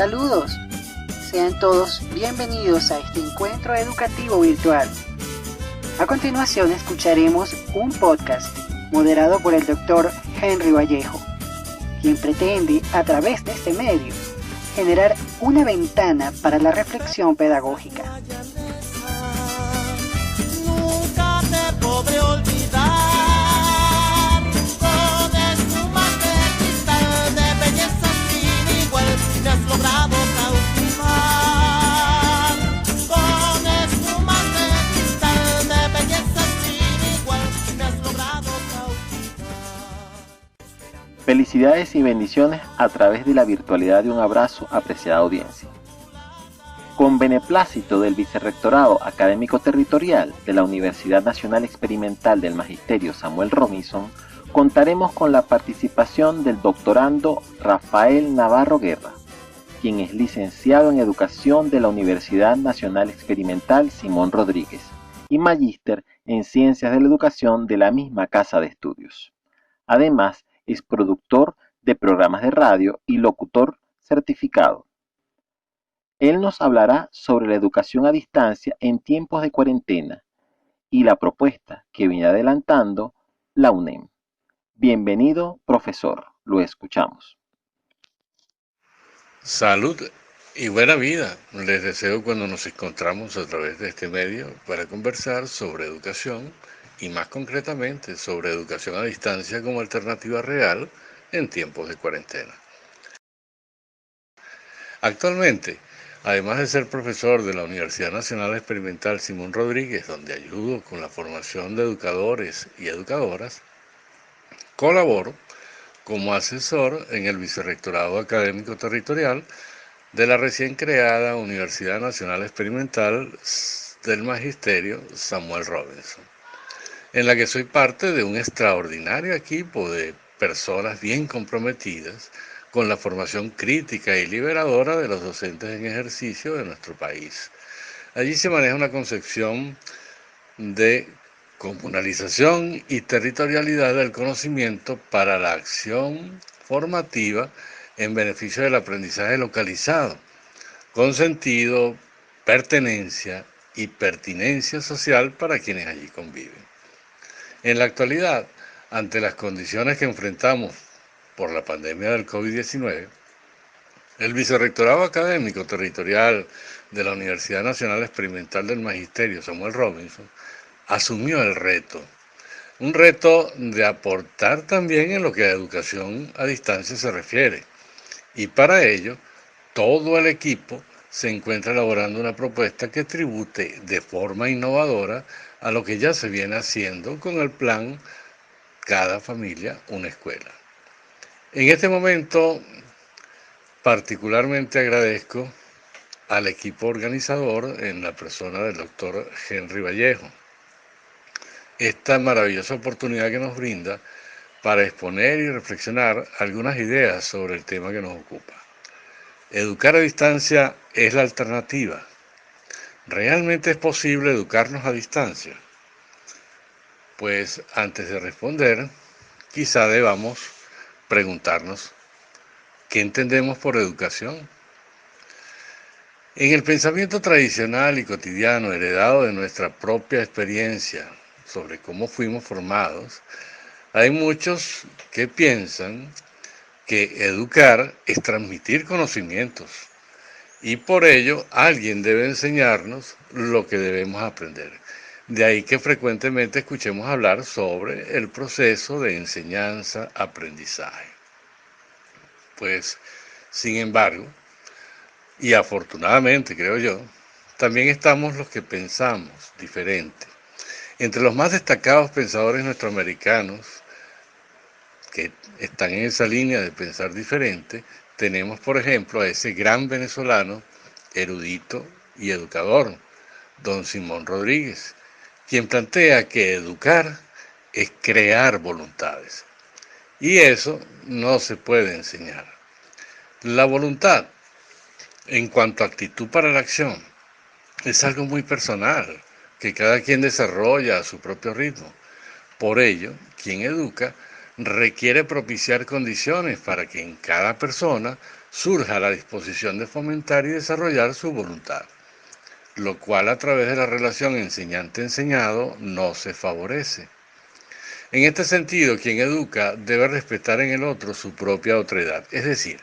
Saludos, sean todos bienvenidos a este encuentro educativo virtual. A continuación escucharemos un podcast moderado por el Dr. Henry Vallejo, quien pretende, a través de este medio, generar una ventana para la reflexión pedagógica. Nunca te podré olvidar. Con espumas de cristal de belleza sin igual me has logrado cautivar. Con espumas de cristal de belleza sin igual me has logrado cautivar. Felicidades y bendiciones a través de la virtualidad de un abrazo, apreciada audiencia. Con beneplácito del Vicerrectorado Académico Territorial de la Universidad Nacional Experimental del Magisterio Samuel Robinson, contaremos con la participación del doctorando Rafael Navarro Guerra, quien es licenciado en Educación de la Universidad Nacional Experimental Simón Rodríguez y magíster en Ciencias de la Educación de la misma casa de estudios. Además, es productor de programas de radio y locutor certificado. Él nos hablará sobre la educación a distancia en tiempos de cuarentena y la propuesta que viene adelantando la UNEM. Bienvenido, profesor. Lo escuchamos. Salud y buena vida les deseo cuando nos encontramos a través de este medio para conversar sobre educación y más concretamente sobre educación a distancia como alternativa real en tiempos de cuarentena. Actualmente, además de ser profesor de la Universidad Nacional Experimental Simón Rodríguez, donde ayudo con la formación de educadores y educadoras, colaboro como asesor en el Vicerrectorado Académico Territorial de la recién creada Universidad Nacional Experimental del Magisterio Samuel Robinson, en la que soy parte de un extraordinario equipo de personas bien comprometidas con la formación crítica y liberadora de los docentes en ejercicio de nuestro país. Allí se maneja una concepción de comunalización y territorialidad del conocimiento para la acción formativa en beneficio del aprendizaje localizado, con sentido, pertenencia y pertinencia social para quienes allí conviven. En la actualidad, ante las condiciones que enfrentamos por la pandemia del COVID-19, el Vicerrectorado Académico Territorial de la Universidad Nacional Experimental del Magisterio Samuel Robinson asumió el reto, un reto de aportar también en lo que a educación a distancia se refiere, y para ello todo el equipo se encuentra elaborando una propuesta que tribute de forma innovadora a lo que ya se viene haciendo con el plan Cada Familia, una Escuela. En este momento, particularmente agradezco al equipo organizador en la persona del doctor Henry Vallejo esta maravillosa oportunidad que nos brinda para exponer y reflexionar algunas ideas sobre el tema que nos ocupa. ¿Educar a distancia es la alternativa? ¿Realmente es posible educarnos a distancia? Pues antes de responder, quizá debamos preguntarnos, ¿qué entendemos por educación? En el pensamiento tradicional y cotidiano heredado de nuestra propia experiencia sobre cómo fuimos formados, hay muchos que piensan que educar es transmitir conocimientos y por ello alguien debe enseñarnos lo que debemos aprender. De ahí que frecuentemente escuchemos hablar sobre el proceso de enseñanza-aprendizaje. Pues, sin embargo, y afortunadamente creo yo, también estamos los que pensamos diferente. Entre los más destacados pensadores nuestroamericanos que están en esa línea de pensar diferente, tenemos por ejemplo a ese gran venezolano, erudito y educador, don Simón Rodríguez, quien plantea que educar es crear voluntades. Y eso no se puede enseñar. La voluntad, en cuanto a actitud para la acción, es algo muy personal, que cada quien desarrolla a su propio ritmo. Por ello, quien educa requiere propiciar condiciones para que en cada persona surja la disposición de fomentar y desarrollar su voluntad, lo cual a través de la relación enseñante-enseñado no se favorece. En este sentido, quien educa debe respetar en el otro su propia otredad, es decir,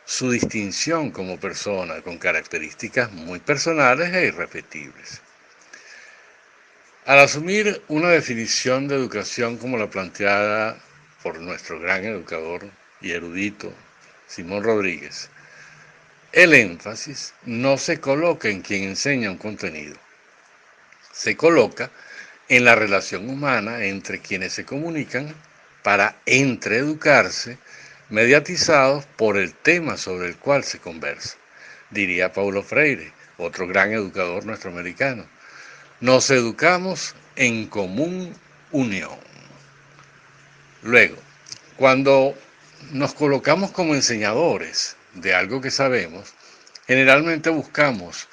su distinción como persona, con características muy personales e irrepetibles. Al asumir una definición de educación como la planteada por nuestro gran educador y erudito Simón Rodríguez, el énfasis no se coloca en quien enseña un contenido, se coloca en la relación humana entre quienes se comunican para entreeducarse, mediatizados por el tema sobre el cual se conversa. Diría Paulo Freire, otro gran educador norteamericano. Nos educamos en común unión. Luego, cuando nos colocamos como enseñadores de algo que sabemos, generalmente buscamos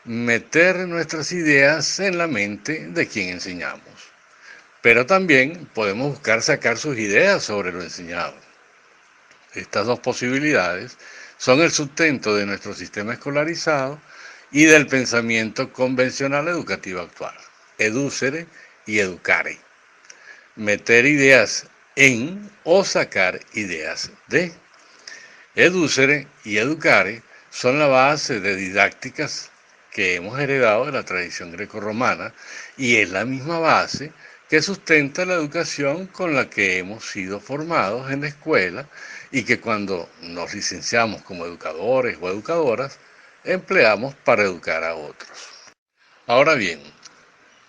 meter nuestras ideas en la mente de quien enseñamos. Pero también podemos buscar sacar sus ideas sobre lo enseñado. Estas dos posibilidades son el sustento de nuestro sistema escolarizado y del pensamiento convencional educativo actual. Educere y educare. Meter ideas en o sacar ideas de. Educere y educare son la base de didácticas que hemos heredado de la tradición grecorromana y es la misma base que sustenta la educación con la que hemos sido formados en la escuela y que cuando nos licenciamos como educadores o educadoras, empleamos para educar a otros. Ahora bien,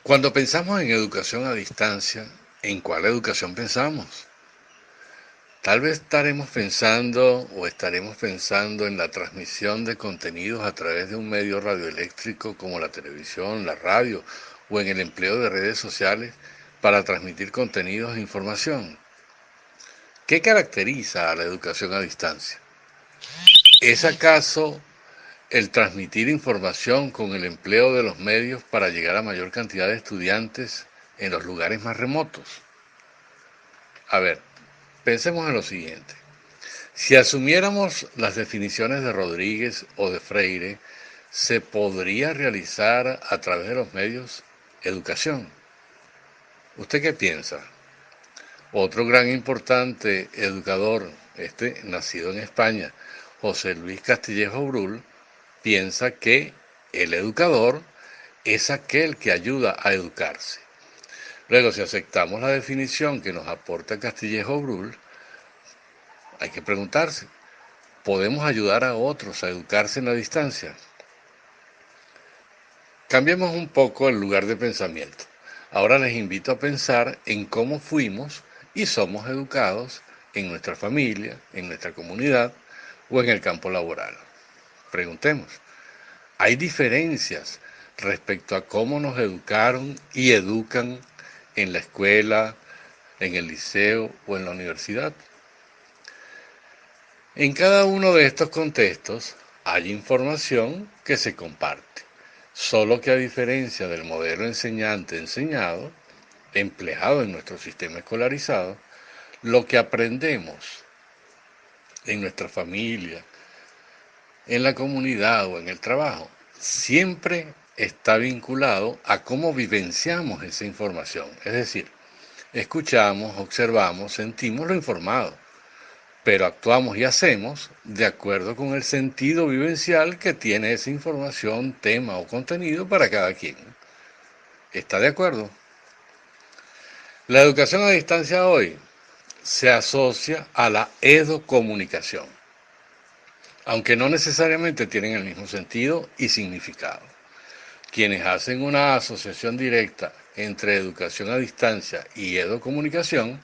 cuando pensamos en educación a distancia, ¿en cuál educación pensamos? Tal vez estaremos pensando en la transmisión de contenidos a través de un medio radioeléctrico como la televisión, la radio o en el empleo de redes sociales para transmitir contenidos e información. ¿Qué caracteriza a la educación a distancia? ¿Es acaso el transmitir información con el empleo de los medios para llegar a mayor cantidad de estudiantes en los lugares más remotos? A ver, pensemos en lo siguiente. Si asumiéramos las definiciones de Rodríguez o de Freire, ¿se podría realizar a través de los medios educación? ¿Usted qué piensa? Otro gran importante educador, nacido en España, José Luis Castillejo Brul, piensa que el educador es aquel que ayuda a educarse. Luego, si aceptamos la definición que nos aporta Castillejo Brul, hay que preguntarse, ¿podemos ayudar a otros a educarse en la distancia? Cambiemos un poco el lugar de pensamiento. Ahora les invito a pensar en cómo fuimos y somos educados en nuestra familia, en nuestra comunidad o en el campo laboral. Preguntemos, ¿hay diferencias respecto a cómo nos educaron y educan en la escuela, en el liceo o en la universidad? En cada uno de estos contextos hay información que se comparte, solo que a diferencia del modelo enseñante-enseñado, empleado en nuestro sistema escolarizado, lo que aprendemos en nuestra familia, en la comunidad o en el trabajo, siempre está vinculado a cómo vivenciamos esa información. Es decir, escuchamos, observamos, sentimos lo informado, pero actuamos y hacemos de acuerdo con el sentido vivencial que tiene esa información, tema o contenido para cada quien. ¿Está de acuerdo? La educación a distancia hoy se asocia a la educomunicación, aunque no necesariamente tienen el mismo sentido y significado. Quienes hacen una asociación directa entre educación a distancia y educomunicación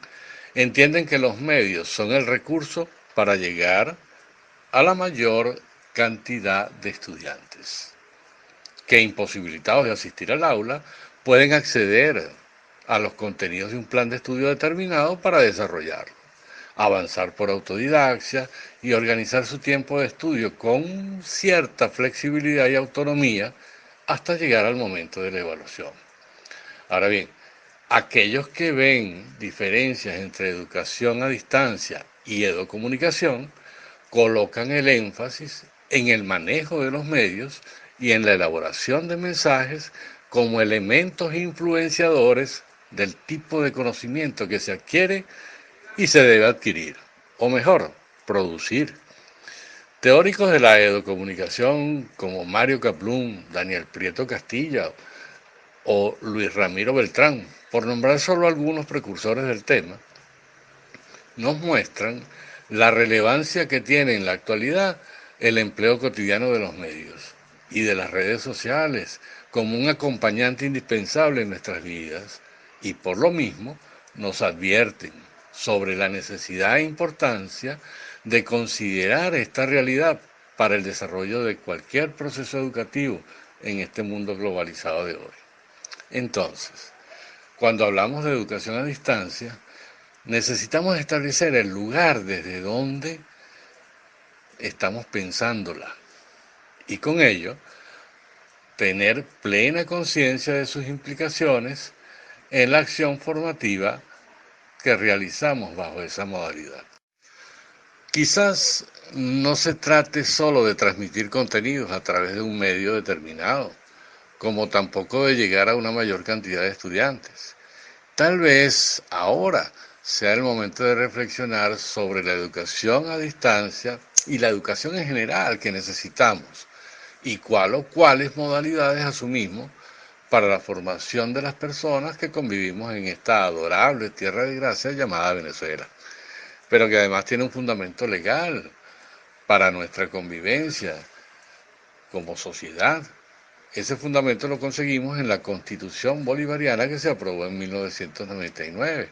entienden que los medios son el recurso para llegar a la mayor cantidad de estudiantes, que imposibilitados de asistir al aula pueden acceder a los contenidos de un plan de estudio determinado para desarrollarlo, avanzar por autodidaxia y organizar su tiempo de estudio con cierta flexibilidad y autonomía hasta llegar al momento de la evaluación. Ahora bien, aquellos que ven diferencias entre educación a distancia y educomunicación colocan el énfasis en el manejo de los medios y en la elaboración de mensajes como elementos influenciadores del tipo de conocimiento que se adquiere y se debe adquirir, o mejor, producir. Teóricos de la educomunicación como Mario Kaplún, Daniel Prieto Castilla o Luis Ramiro Beltrán, por nombrar solo algunos precursores del tema, nos muestran la relevancia que tiene en la actualidad el empleo cotidiano de los medios y de las redes sociales como un acompañante indispensable en nuestras vidas, y por lo mismo nos advierten sobre la necesidad e importancia de considerar esta realidad para el desarrollo de cualquier proceso educativo en este mundo globalizado de hoy. Entonces, cuando hablamos de educación a distancia, necesitamos establecer el lugar desde donde estamos pensándola y con ello tener plena conciencia de sus implicaciones en la acción formativa que realizamos bajo esa modalidad. Quizás no se trate solo de transmitir contenidos a través de un medio determinado, como tampoco de llegar a una mayor cantidad de estudiantes. Tal vez ahora sea el momento de reflexionar sobre la educación a distancia y la educación en general que necesitamos y cuáles modalidades asumimos para la formación de las personas que convivimos en esta adorable tierra de gracia llamada Venezuela, pero que además tiene un fundamento legal para nuestra convivencia como sociedad. Ese fundamento lo conseguimos en la Constitución Bolivariana que se aprobó en 1999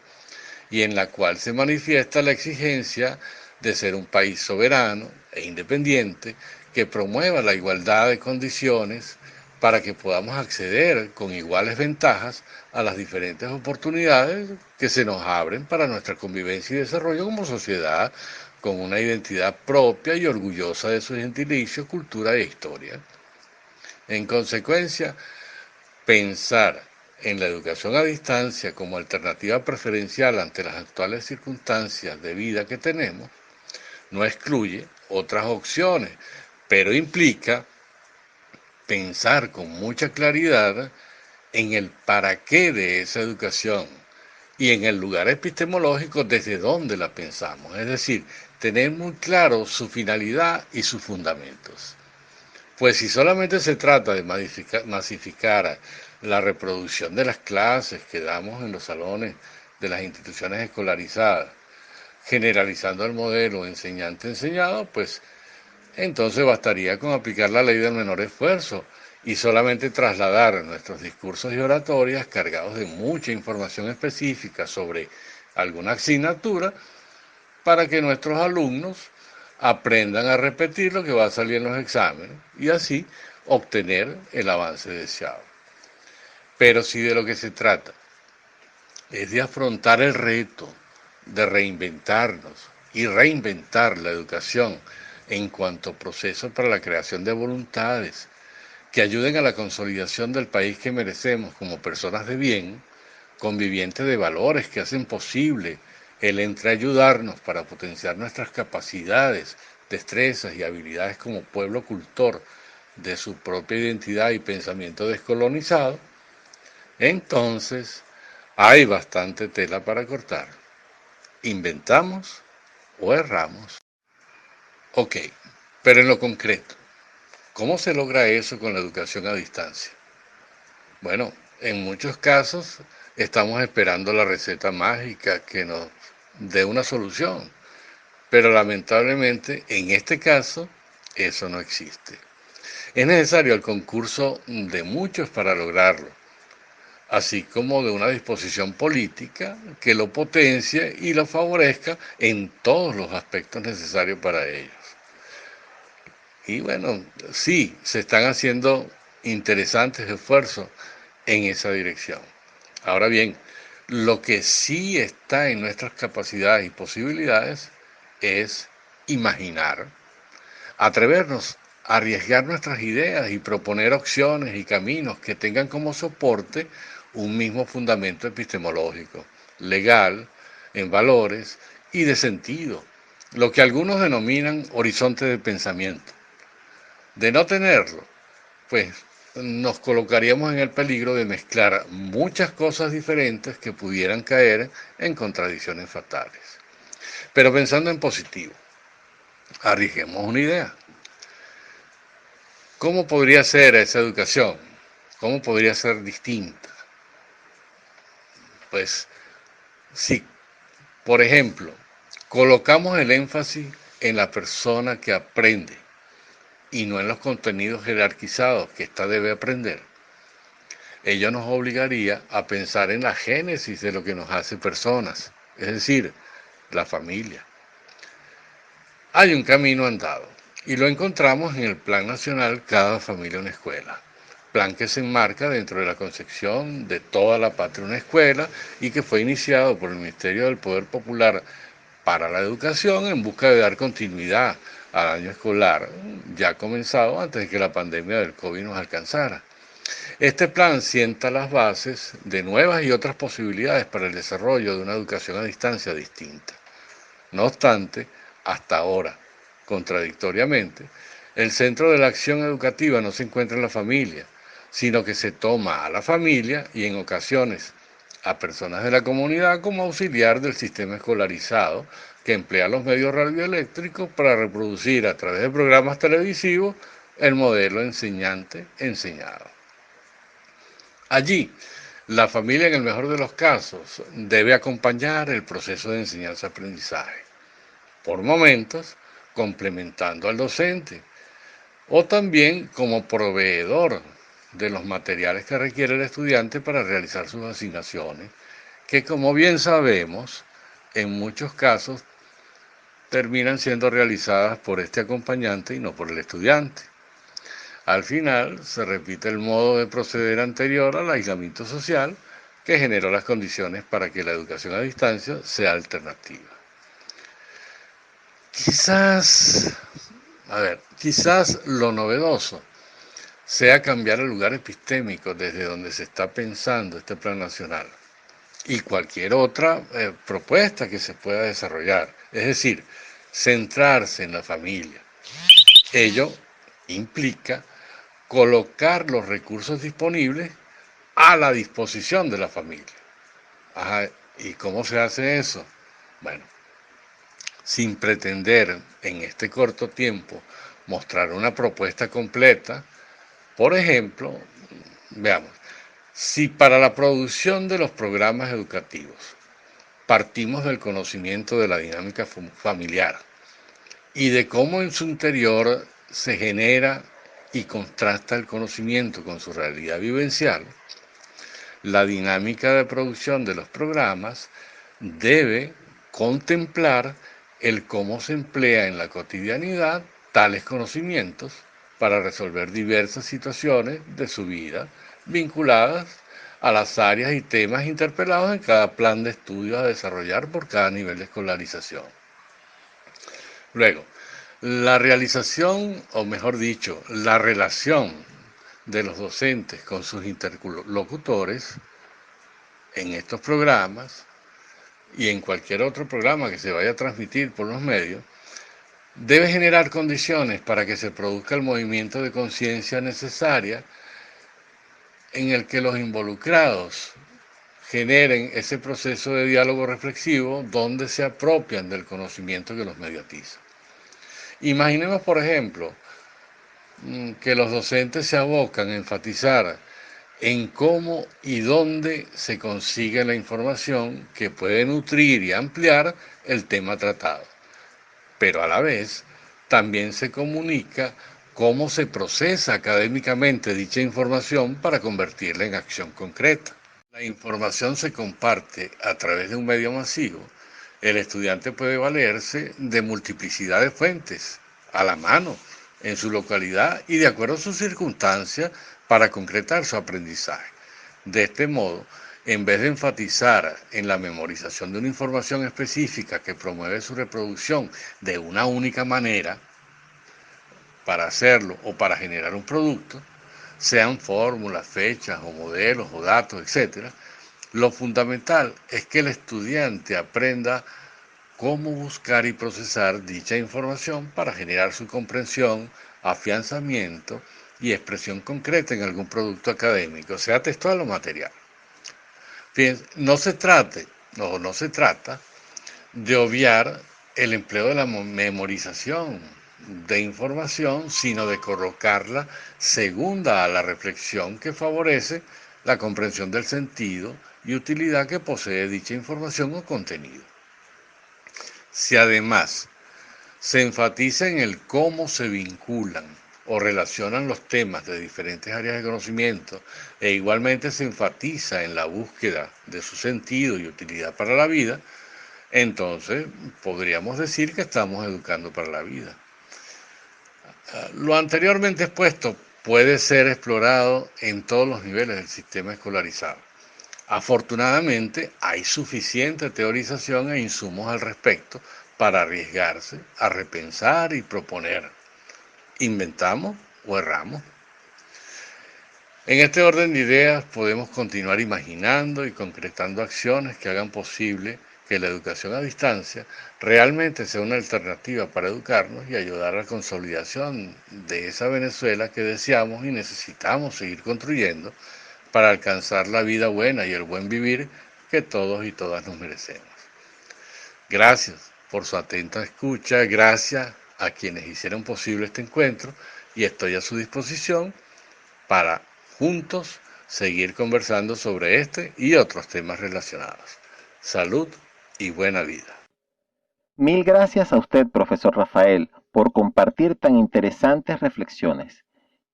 y en la cual se manifiesta la exigencia de ser un país soberano e independiente que promueva la igualdad de condiciones para que podamos acceder con iguales ventajas a las diferentes oportunidades que se nos abren para nuestra convivencia y desarrollo como sociedad, con una identidad propia y orgullosa de su gentilicio, cultura e historia. En consecuencia, pensar en la educación a distancia como alternativa preferencial ante las actuales circunstancias de vida que tenemos no excluye otras opciones, pero implica pensar con mucha claridad en el para qué de esa educación y en el lugar epistemológico desde donde la pensamos, es decir, tener muy claro su finalidad y sus fundamentos. Pues si solamente se trata de masificar la reproducción de las clases que damos en los salones de las instituciones escolarizadas, generalizando el modelo enseñante-enseñado, pues entonces bastaría con aplicar la ley del menor esfuerzo y solamente trasladar nuestros discursos y oratorias cargados de mucha información específica sobre alguna asignatura para que nuestros alumnos aprendan a repetir lo que va a salir en los exámenes y así obtener el avance deseado. Pero si de lo que se trata es de afrontar el reto de reinventarnos y reinventar la educación en cuanto a procesos para la creación de voluntades que ayuden a la consolidación del país que merecemos como personas de bien, convivientes de valores que hacen posible el entreayudarnos para potenciar nuestras capacidades, destrezas y habilidades como pueblo cultor de su propia identidad y pensamiento descolonizado, entonces hay bastante tela para cortar. ¿Inventamos o erramos? Ok, pero en lo concreto, ¿cómo se logra eso con la educación a distancia? Bueno, en muchos casos estamos esperando la receta mágica que nos dé una solución, pero lamentablemente en este caso eso no existe. Es necesario el concurso de muchos para lograrlo, así como de una disposición política que lo potencie y lo favorezca en todos los aspectos necesarios para ellos. Y bueno, sí, se están haciendo interesantes esfuerzos en esa dirección. Ahora bien, lo que sí está en nuestras capacidades y posibilidades es imaginar, atrevernos a arriesgar nuestras ideas y proponer opciones y caminos que tengan como soporte un mismo fundamento epistemológico, legal, en valores y de sentido, lo que algunos denominan horizonte de pensamiento. De no tenerlo, pues nos colocaríamos en el peligro de mezclar muchas cosas diferentes que pudieran caer en contradicciones fatales. Pero pensando en positivo, arriesguemos una idea. ¿Cómo podría ser esa educación? ¿Cómo podría ser distinta? Pues si, por ejemplo, colocamos el énfasis en la persona que aprende y no en los contenidos jerarquizados que ésta debe aprender, ello nos obligaría a pensar en la génesis de lo que nos hace personas, es decir, la familia. Hay un camino andado y lo encontramos en el Plan Nacional Cada Familia una Escuela, plan que se enmarca dentro de la concepción de toda la patria una escuela y que fue iniciado por el Ministerio del Poder Popular para la Educación en busca de dar continuidad al año escolar ya comenzado antes de que la pandemia del COVID nos alcanzara. Este plan sienta las bases de nuevas y otras posibilidades para el desarrollo de una educación a distancia distinta. No obstante, hasta ahora, contradictoriamente, el centro de la acción educativa no se encuentra en la familia, sino que se toma a la familia y en ocasiones a personas de la comunidad como auxiliar del sistema escolarizado que emplea los medios radioeléctricos para reproducir a través de programas televisivos el modelo enseñante-enseñado. Allí, la familia en el mejor de los casos debe acompañar el proceso de enseñanza-aprendizaje, por momentos complementando al docente, o también como proveedor de los materiales que requiere el estudiante para realizar sus asignaciones, que como bien sabemos, en muchos casos terminan siendo realizadas por este acompañante y no por el estudiante. Al final se repite el modo de proceder anterior al aislamiento social que generó las condiciones para que la educación a distancia sea alternativa. Quizás lo novedoso sea cambiar el lugar epistémico desde donde se está pensando este plan nacional y cualquier otra propuesta que se pueda desarrollar, es decir, centrarse en la familia. Ello implica colocar los recursos disponibles a la disposición de la familia. Ajá, ¿y cómo se hace eso? Bueno, sin pretender en este corto tiempo mostrar una propuesta completa, por ejemplo, veamos, si para la producción de los programas educativos partimos del conocimiento de la dinámica familiar y de cómo en su interior se genera y contrasta el conocimiento con su realidad vivencial, la dinámica de producción de los programas debe contemplar el cómo se emplea en la cotidianidad tales conocimientos para resolver diversas situaciones de su vida vinculadas a las áreas y temas interpelados en cada plan de estudio a desarrollar por cada nivel de escolarización. Luego, la realización, o mejor dicho, la relación de los docentes con sus interlocutores en estos programas y en cualquier otro programa que se vaya a transmitir por los medios, debe generar condiciones para que se produzca el movimiento de conciencia necesaria en el que los involucrados generen ese proceso de diálogo reflexivo donde se apropian del conocimiento que los mediatiza. Imaginemos, por ejemplo, que los docentes se abocan a enfatizar en cómo y dónde se consigue la información que puede nutrir y ampliar el tema tratado, pero a la vez también se comunica cómo se procesa académicamente dicha información para convertirla en acción concreta. La información se comparte a través de un medio masivo. El estudiante puede valerse de multiplicidad de fuentes a la mano, en su localidad y de acuerdo a sus circunstancias para concretar su aprendizaje. De este modo, en vez de enfatizar en la memorización de una información específica que promueve su reproducción de una única manera para hacerlo o para generar un producto, sean fórmulas, fechas o modelos o datos, etc., lo fundamental es que el estudiante aprenda cómo buscar y procesar dicha información para generar su comprensión, afianzamiento y expresión concreta en algún producto académico, sea textual o material. Fíjense, no se trata de obviar el empleo de la memorización de información, sino de colocarla segunda a la reflexión que favorece la comprensión del sentido y utilidad que posee dicha información o contenido. Si además se enfatiza en el cómo se vinculan o relacionan los temas de diferentes áreas de conocimiento e igualmente se enfatiza en la búsqueda de su sentido y utilidad para la vida, entonces podríamos decir que estamos educando para la vida. Lo anteriormente expuesto puede ser explorado en todos los niveles del sistema escolarizado. Afortunadamente, hay suficiente teorización e insumos al respecto para arriesgarse a repensar y proponer. ¿Inventamos o erramos? En este orden de ideas podemos continuar imaginando y concretando acciones que hagan posible que la educación a distancia realmente sea una alternativa para educarnos y ayudar a la consolidación de esa Venezuela que deseamos y necesitamos seguir construyendo para alcanzar la vida buena y el buen vivir que todos y todas nos merecemos. Gracias por su atenta escucha, gracias a quienes hicieron posible este encuentro y estoy a su disposición para juntos seguir conversando sobre este y otros temas relacionados. Salud y buena vida. Mil gracias a usted, profesor Rafael, por compartir tan interesantes reflexiones.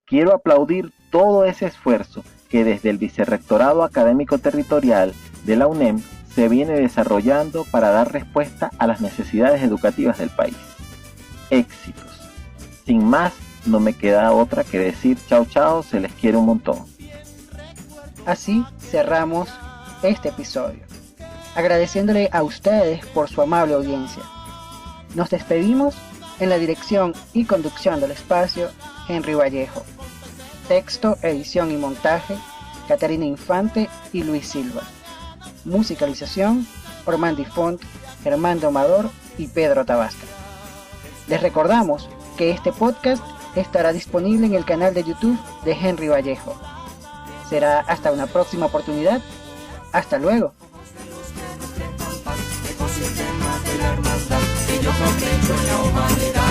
Quiero aplaudir todo ese esfuerzo que desde el Vicerrectorado Académico Territorial de la UNEM se viene desarrollando para dar respuesta a las necesidades educativas del país. Éxitos. Sin más, no me queda otra que decir chao chao, se les quiere un montón. Así cerramos este episodio, agradeciéndole a ustedes por su amable audiencia. Nos despedimos en la dirección y conducción del espacio, Henry Vallejo. Texto, edición y montaje, Catarina Infante y Luis Silva. Musicalización, Ormandi Font, Germán Domador y Pedro Tabasca. Les recordamos que este podcast estará disponible en el canal de YouTube de Henry Vallejo. Será hasta una próxima oportunidad. Hasta luego. Ecosistema de la hermandad que yo comprendo en la humanidad.